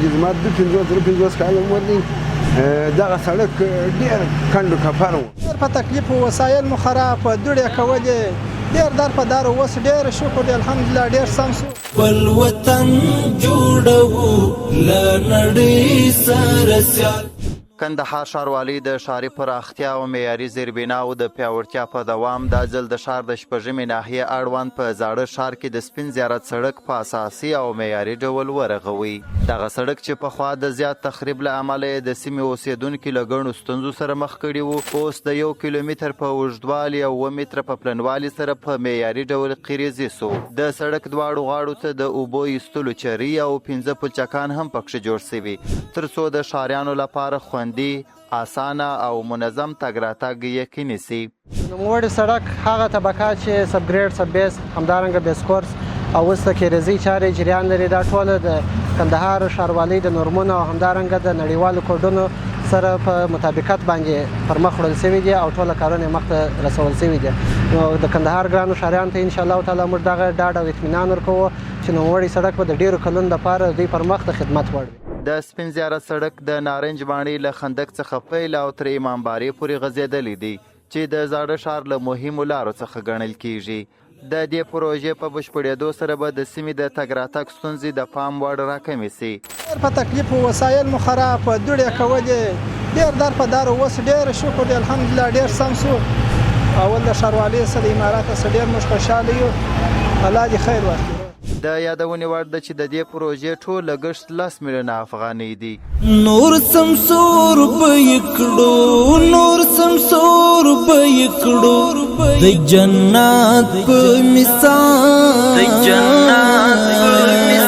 چې زما 50 کاله عمر دی دغه سړک ډېر کنډ و کپر و. ډېر په تکلیف و، وسایل مو خراب و، دوړې کولې ډېر در په در. اوس ډېر شکر دی الحمدلله ډېر سم شو. خپل وطن جوړوو له نړۍ سره سیال. کندهار ښاروالۍ د ښاري پراختیا او معیاري زیربناو د پیاوړتیا په دوام دا ځل د ښار د شپږمې ناحیې اړوند په زاړه ښار کې د سپین زیارت سړک په اساسي او معیاري ډول ورغوي. دغه سړک چې پخوا د زیات تخریب له امله یې د سیمې اوسیدونکي له ګڼو ستونزو سره مخ کړي وو، اوس د 1 کیلومتر په اوږدوالي او 2 متره په پلنوالي سره په معیاري ډول قیریزي سو. د سړک دواړو غاړو ته د اوبو ایستلو چرۍ او 5 پلچکان هم پکښې جوړ سوي تر څو د ښاریانو لپاره خوندي، اسانه او منظم تګ راتګ یقیني سي. نوموړی سړک هغه طبقات چې سب ګریډ، سب بیس، همدارنګه بیس کورس او اوس د کیریزي چارې جریان لري، دا ټوله د کندهار ښاروالۍ د نورمونو او همدارنګه د نړیوالو کوډونو سره په مطابقت باندې پر مخ وړل شوي دي او ټوله کارونه یې مخته رسول شوي دي. نو د کندهار ګرانو ښاریانو ته انشاءالله تعالی موږ دغه ډاډ او اطمینان ورکوو چې نوموړی سړک به د ډېرو کلونو لپاره دوی پر مخ د خدمت وړ وي. د سپین زیارت سړک د نارنج باڼې له خندق څخه پیل او تر امامبارې پورې غځېدلی دی چې د زاړه ښار له مهمو لارو څخه ګڼل کیږي. د دې پروژې په بشپړېدو سره به د سیمې د تګ راتګ ستونزې د پام وړ راکمې سي. ډېر په تکلیف و، وسایل مو خراب و، دوړې کولې ډېر در په در. اوس ډېر شکر دی الحمدلله ډېر سم شو. اول د ښاروالۍ سره د امارات سره ډېر موږ خوشحاله یو. الله دې خیر واخلي. د یادونې وړ ده چې د دې پروژې ټول لګښت 10 میلیونه افغانۍ دی. نور سمسور به یې کړو، نور سمسور به یې کړو د جنت په مثال، د جنت په مثال.